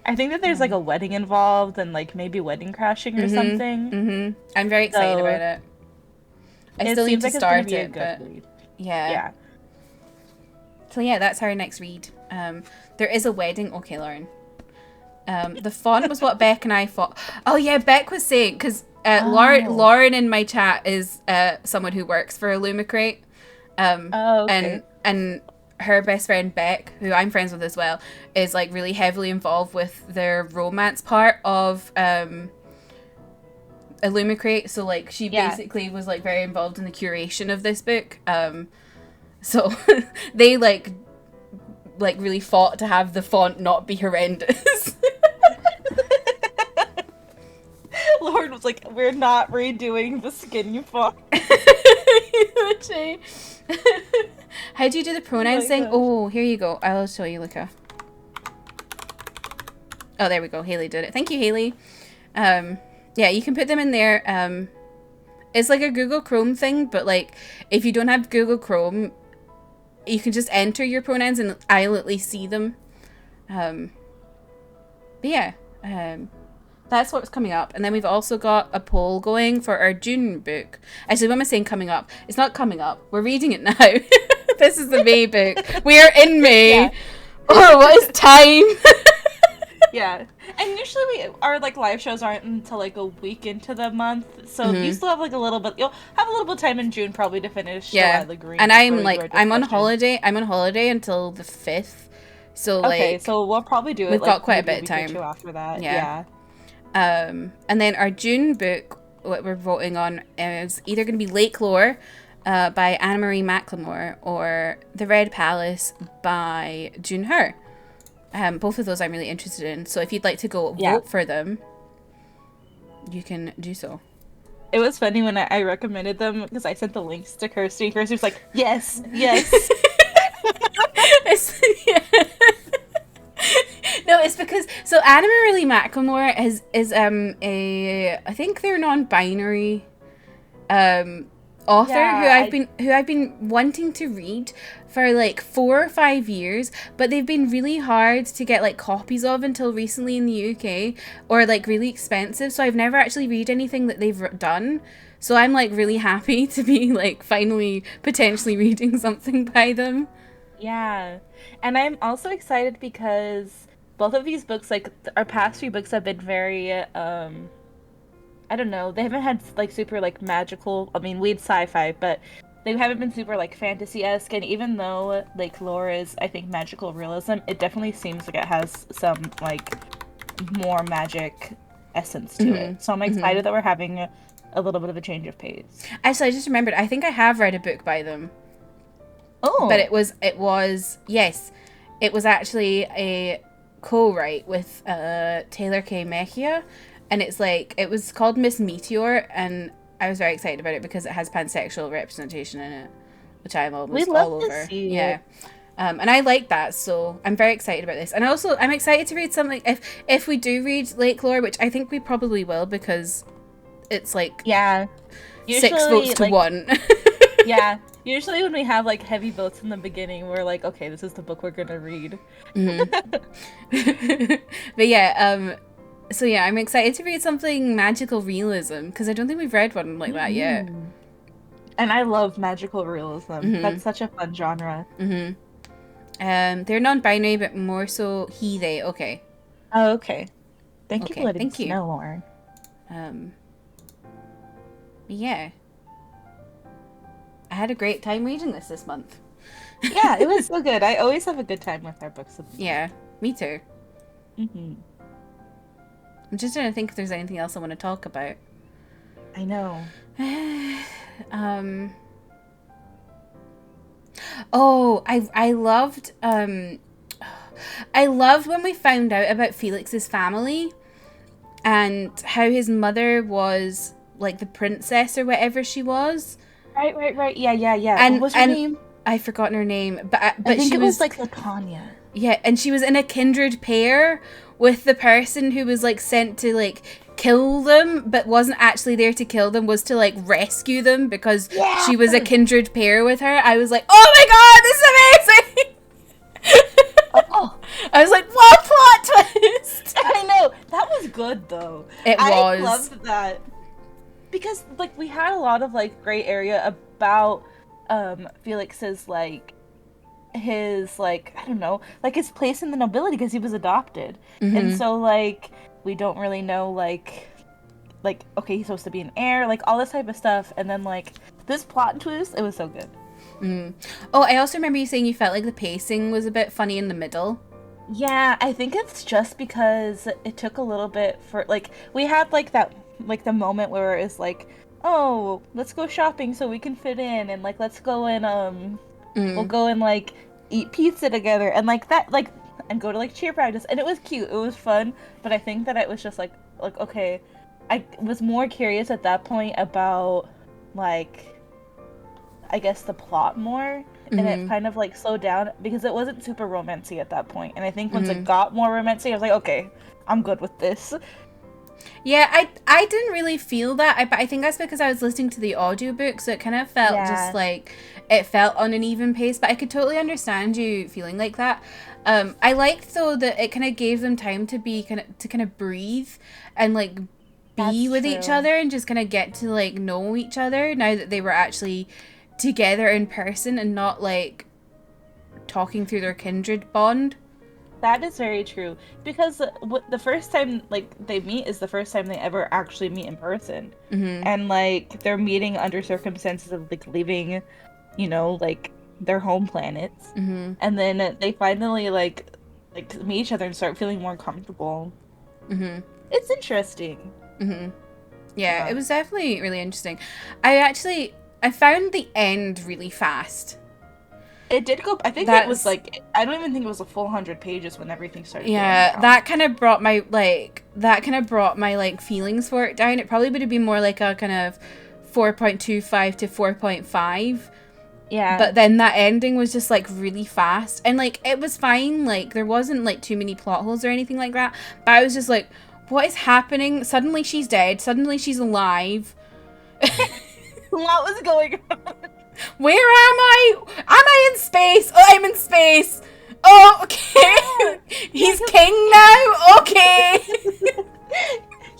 I think that there's like a wedding involved, and like maybe wedding crashing or something. Mm-hmm. I'm very excited about it. I still need to start it, but yeah. So yeah, that's our next read. There is a wedding. Okay, Lauren. The font was what Beck and I thought. Oh yeah, Beck was saying, because Lauren in my chat is someone who works for Illumicrate. Okay. And her best friend Beck, who I'm friends with as well, is like really heavily involved with their romance part of Illumicrate. So like she basically was like very involved in the curation of this book. So they like really fought to have the font not be horrendous. Lauren was like, we're not redoing the skinny font. How do you do the pronouns thing? Gosh. Oh, here you go. I'll show you, Luca. Oh, there we go. Haley did it. Thank you, Haley. Yeah, you can put them in there. It's like a Google Chrome thing, but like if you don't have Google Chrome, you can just enter your pronouns and I'll at least see them. But yeah, that's what's coming up. And then we've also got a poll going for our June book. Actually, what am I saying coming up? It's not coming up. We're reading it now. This is the May book. We are in May. Yeah. Oh, what is time? Yeah. And usually our like live shows aren't until like a week into the month. So you still have like a little bit, you'll have a little bit of time in June probably to finish the Green. And I'm on holiday. I'm on holiday until the 5th. So okay, so we'll probably do it. We've got quite a bit of time after that. Yeah. And then our June book, what we're voting on, is either going to be Lake Lore by Anne-Marie McLemore or The Red Palace by June Her. Both of those I'm really interested in. So if you'd like to go vote for them, you can do so. It was funny when I recommended them because I sent the links to Kirsty. Kirsty was like, yes. No, it's because Anne-Marie McLemore is I think they're non-binary author who I've been wanting to read for like 4 or 5 years, but they've been really hard to get like copies of until recently in the UK, or like really expensive, so I've never actually read anything that they've done. So I'm like really happy to be like finally potentially reading something by them. Yeah. And I'm also excited because both of these books, like our past few books, have been very I don't know, they haven't had like super like magical, I mean, we had sci-fi, but they haven't been super like fantasy-esque. And even though like lore is, I think, magical realism, it definitely seems like it has some like more magic essence to it. So I'm excited that we're having a little bit of a change of pace. Actually, I just remembered, I think I have read a book by them. Oh. But it was actually a co-write with Taylor K. Mejia, and it was called Miss Meteor, and I was very excited about it because it has pansexual representation in it, which I'm almost all over. Yeah. And I like that, so I'm very excited about this. And also, I'm excited to read something, if we do read Lake Lore, which I think we probably will, because it's like 6 votes to 1. Yeah. Usually when we have like heavy votes in the beginning, we're like, okay, this is the book we're gonna read. But yeah, So yeah, I'm excited to read something magical realism because I don't think we've read one like that yet. And I love magical realism. That's such a fun genre. They're non-binary, but more so he, they. Okay. Oh, okay. Thank you for letting us know, Lauren. Yeah. I had a great time reading this month. Yeah, it was so good. I always have a good time with our books. Yeah, me too. I'm just trying to think if there's anything else I want to talk about. I know. Oh, I loved when we found out about Felix's family and how his mother was like the princess or whatever she was. Right. Yeah. And, what was her name? I've forgotten her name, but I think it was like Latanya. Yeah, and she was in a kindred pair with the person who was like sent to like kill them, but wasn't actually there to kill them, was to like rescue them because she was a kindred pair with her. I was like, oh my god, this is amazing! I was like, what plot twist? I know, that was good though. I loved that because like we had a lot of like gray area about Felix's like his like I don't know like his place in the nobility because he was adopted, and so like we don't really know like okay, he's supposed to be an heir, like all this type of stuff, and then like this plot twist, it was so good. Oh, I also remember you saying you felt like the pacing was a bit funny in the middle. Yeah, I think it's just because it took a little bit for like we had like that like the moment where it's like, oh, let's go shopping so we can fit in, and like let's go and we'll go and like eat pizza together and like that like and go to like cheer practice, and it was cute, it was fun, but I think that it was just like okay, I was more curious at that point about like I guess the plot more, and it kind of like slowed down because it wasn't super romancy at that point, and I think once it got more romancy I was like, okay, I'm good with this. Yeah, I didn't really feel that, but I think that's because I was listening to the audiobook, so it kind of felt just like it felt on an even pace, but I could totally understand you feeling like that. I liked though that it kind of gave them time to be kind of breathe and like be with each other and just kind of get to like know each other now that they were actually together in person and not like talking through their kindred bond. That is very true, because the first time like they meet is the first time they ever actually meet in person, and like they're meeting under circumstances of like leaving, you know, like their home planets, and then they finally like meet each other and start feeling more comfortable. It's interesting. Yeah, it was definitely really interesting. I found the end really fast. It did go. I think it was like I don't even think it was a full 100 pages when everything started. Yeah, that kind of brought my feelings for it down. It probably would have been more like a kind of 4.25 to 4.5. Yeah. But then that ending was just like really fast, and like it was fine. Like there wasn't like too many plot holes or anything like that. But I was just like, what is happening? Suddenly she's dead. Suddenly she's alive. What was going on? Where am I? Am I in space? Oh, I'm in space. Oh, okay. He's king now? Okay.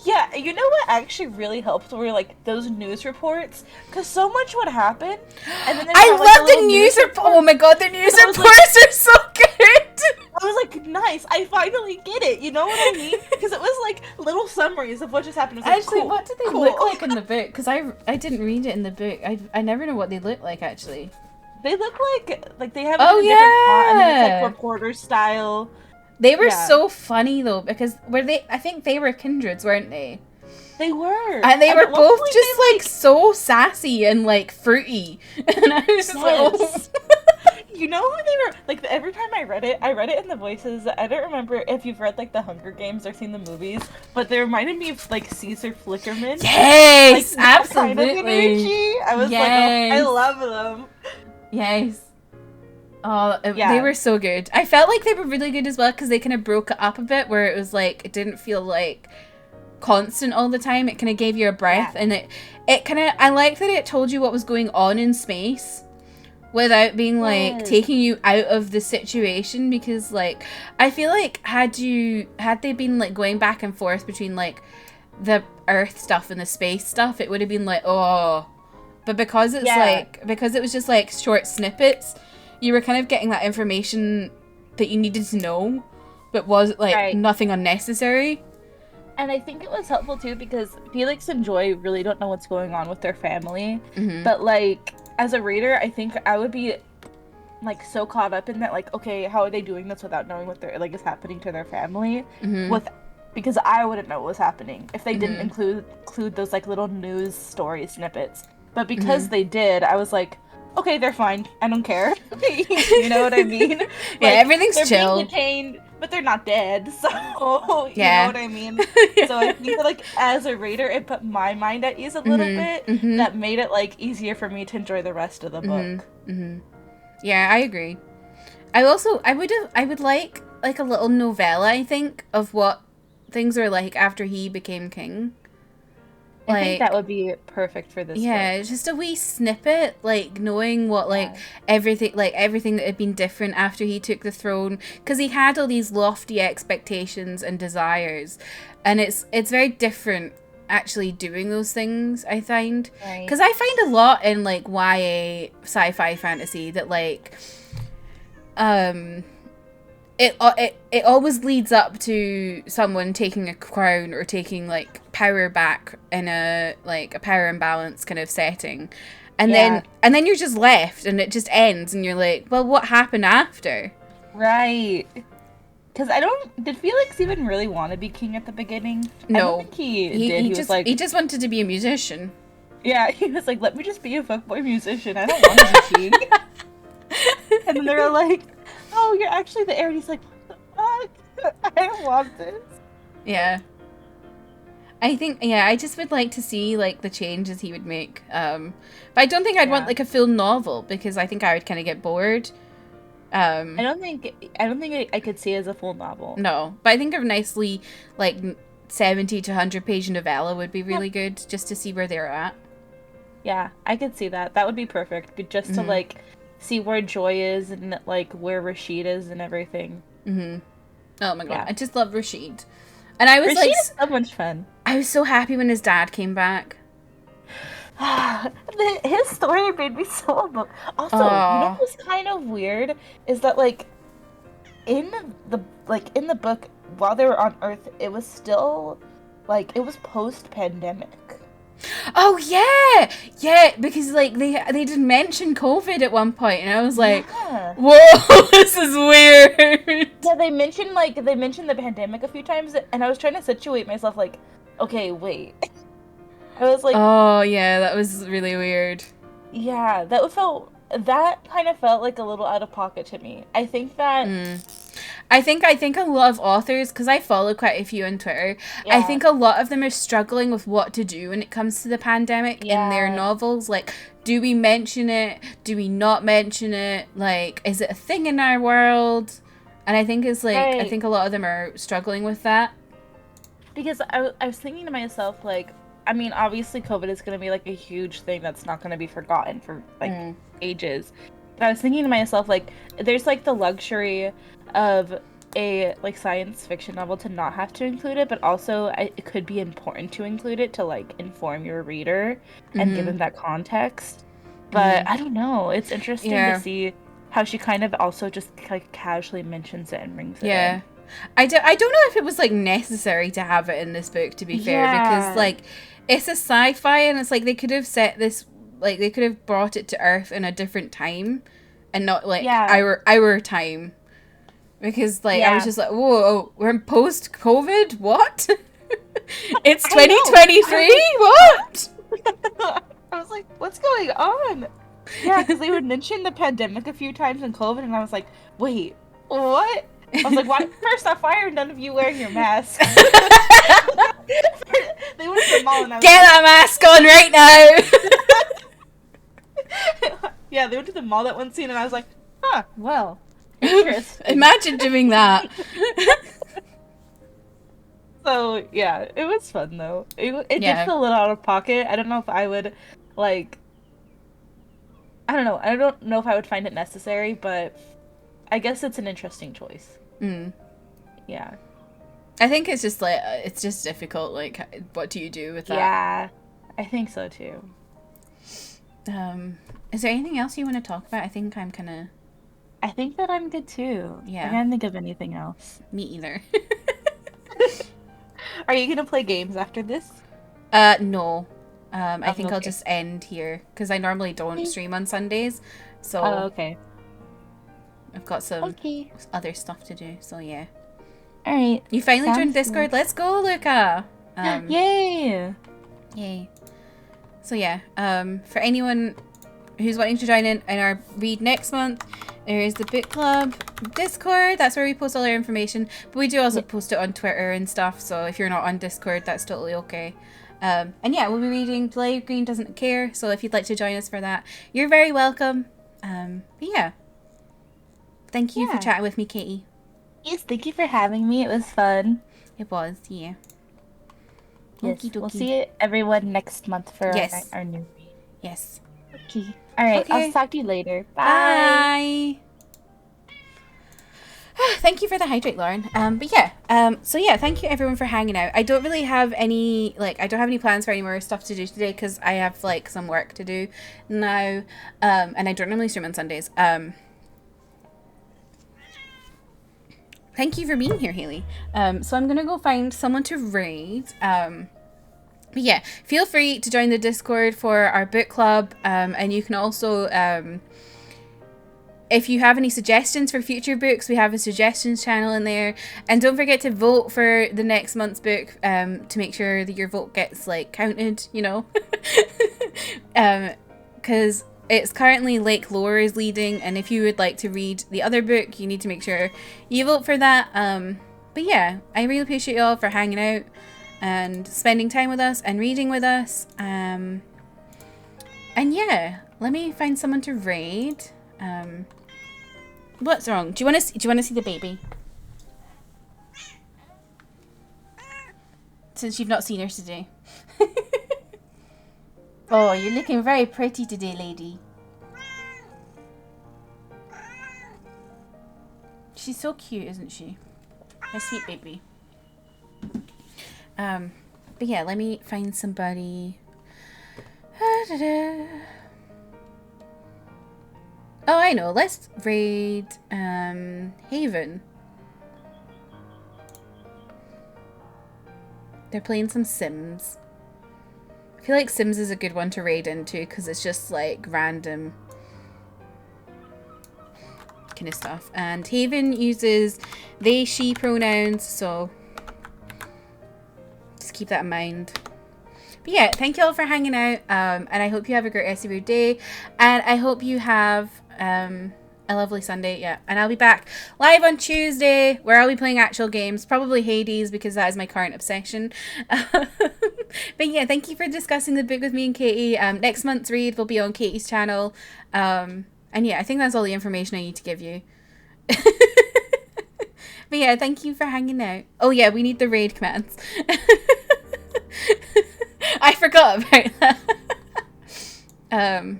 Yeah, you know what actually really helped were like those news reports, because so much would happen. And then I love the news reports. Oh my god, the news reports are so good. I was like, nice, I finally get it. You know what I mean? Because it was like little summaries of what just happened. Like, actually, what did they look like in the book? Because I didn't read it in the book. I never know what they look like actually. They look like they have a different font, and then it's like reporter style. They were so funny though, because I think they were kindreds, weren't they? They were. And they were both just like so sassy and like fruity. And I was just like, oh. You know who they were? Like every time I read it in the voices. I don't remember if you've read like the Hunger Games or seen the movies, but they reminded me of like Caesar Flickerman. Yes, like, absolutely. Kind of energy. I was like, oh, I love them. Yes. Oh, they were so good. I felt like they were really good as well because they kind of broke it up a bit, where it was like it didn't feel like constant all the time. It kind of gave you a breath, and it kind of, I liked that it told you what was going on in space without being like taking you out of the situation, because like I feel like had they been like going back and forth between like the Earth stuff and the space stuff, it would have been like, oh, but because it's like, because it was just like short snippets, you were kind of getting that information that you needed to know, but was like nothing unnecessary. And I think it was helpful too, because Felix and Joy really don't know what's going on with their family. But like, as a reader, I think I would be like so caught up in that, like, okay, how are they doing this without knowing what they're like is happening to their family? Because I wouldn't know what was happening if they didn't include those like little news story snippets. But because they did, I was like, okay, they're fine. I don't care. You know what I mean? Like, everything's they're chill. Being detained, but they're not dead. So you know what I mean? So I think that, like, as a reader, it put my mind at ease a little bit. That made it like easier for me to enjoy the rest of the book. Yeah, I agree. I would like a little novella, I think, of what things are like after he became king. I think that would be perfect for this book. Just a wee snippet, like knowing what like everything that had been different after he took the throne, because he had all these lofty expectations and desires, and it's very different actually doing those things, I find, because I find a lot in like YA sci-fi fantasy that like it always leads up to someone taking a crown or taking like power back in a power imbalance kind of setting, and then you're just left and it just ends and you're like, well, what happened after? Because did Felix even really want to be king at the beginning? No, I don't think he did. He just wanted to be a musician. Yeah, he was like, let me just be a fuckboy musician. I don't want to be king. And then they were like, oh, you're actually the heir. And he's like, what the fuck? I don't want this. Yeah. I think, I just would like to see, like, the changes he would make. But I don't think I'd want, like, a full novel, because I think I would kind of get bored. I don't think I could see it as a full novel. No, but I think a nicely, like, 70 to 100 page novella would be really good, just to see where they're at. Yeah, I could see that. That would be perfect, just to, like, see where Joy is and, like, where Rashid is and everything. Oh my god, I just love Rashid. And I was Rashid like, is so much fun. I was so happy when his dad came back. His story made me so emotional. Also, you know what's kind of weird is that, like, in the book, while they were on Earth, it was still, like, it was post-pandemic. Oh yeah, because like they did mention COVID at one point, and I was like, whoa, this is weird. Yeah, they mentioned the pandemic a few times, and I was trying to situate myself, like, okay, wait. I was like, oh yeah, that was really weird. Yeah, that kind of felt like a little out of pocket to me. I think that. I think a lot of authors, because I follow quite a few on Twitter, I think a lot of them are struggling with what to do when it comes to the pandemic in their novels. Like, do we mention it? Do we not mention it? Like, is it a thing in our world? And I think it's like, I think a lot of them are struggling with that. Because I was thinking to myself, like, I mean, obviously COVID is going to be like a huge thing that's not going to be forgotten for like ages. But I was thinking to myself, like, there's like the luxury of a like science fiction novel to not have to include it, but also it could be important to include it to like inform your reader and give them that context. But I don't know, it's interesting to see how she kind of also just like casually mentions it and brings it in. I don't know if it was like necessary to have it in this book, to be fair, because like it's a sci-fi and it's like they could have set this, like they could have brought it to Earth in a different time and not like our time. Because, like, I was just like, whoa, we're in post-COVID? What? It's 2023? What? I was like, what's going on? Yeah, because they would mention the pandemic a few times in COVID, and I was like, wait, what? I was like, why? First off, why are none of you wearing your masks? They went to the mall, and I was Get that mask on right now! Yeah, they went to the mall that one scene, and I was like, huh, well... Imagine doing that. So yeah, it was fun though. It did feel a little out of pocket. I don't know if I would like. I don't know. I don't know if I would find it necessary, but I guess it's an interesting choice. Yeah. I think it's just like, it's just difficult. Like, what do you do with that? Yeah, I think so too. Is there anything else you want to talk about? I think I'm kind of... I think that I'm good too. Yeah. I can't think of anything else. Me either. Are you gonna play games after this? No. I think okay. I'll just end here because I normally don't stream on Sundays. So okay. I've got some other stuff to do. So yeah. All right. You finally joined Discord. Let's go, Luca. Yay! Yay. So yeah. For anyone who's wanting to join in our read next month, there is the book club Discord. That's where we post all our information. But we do also post it on Twitter and stuff. So if you're not on Discord, that's totally okay. And yeah, we'll be reading Delay Green Doesn't Care. So if you'd like to join us for that, you're very welcome. But yeah. Thank you for chatting with me, Katie. Yes, thank you for having me. It was fun. It was, yeah. Yes, we'll see everyone next month for our new read. Yes. Okay. All right. Okay. I'll talk to you later. Bye. Thank you for the hydrate, Lauren. But yeah. So yeah, thank you everyone for hanging out. I don't really have any I don't have any plans for any more stuff to do today because I have like some work to do now. And I don't normally stream on Sundays. Thank you for being here, Haley. So I'm gonna go find someone to raid. But yeah, feel free to join the Discord for our book club. And you can also, if you have any suggestions for future books, we have a suggestions channel in there. And don't forget to vote for the next month's book to make sure that your vote gets like counted, you know. Because it's currently Lake Lore is leading, and if you would like to read the other book, you need to make sure you vote for that. But yeah, I really appreciate you all for hanging out and spending time with us and reading with us. And yeah, let me find someone to raid. What's wrong? Do you want to see the baby? Since you've not seen her today. Oh, you're looking very pretty today, lady. She's so cute, isn't she? My sweet baby. But yeah, let me find somebody. Oh, I know. Let's raid Haven. They're playing some Sims. I feel like Sims is a good one to raid into because it's just like random kind of stuff. And Haven uses they, she pronouns, so just keep that in mind. But yeah, thank you all for hanging out. And I hope you have a great rest of your day. And I hope you have a lovely Sunday. Yeah, and I'll be back live on Tuesday where I'll be playing actual games, probably Hades because that is my current obsession. But yeah, thank you for discussing the book with me and Katie. Next month's read will be on Katie's channel. And yeah, I think that's all the information I need to give you. But yeah, thank you for hanging out. Oh yeah, we need the raid commands. I forgot about that.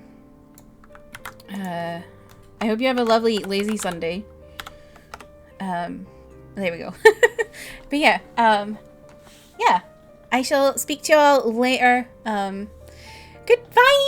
I hope you have a lovely lazy Sunday. There we go. But yeah, yeah. I shall speak to you all later. Goodbye.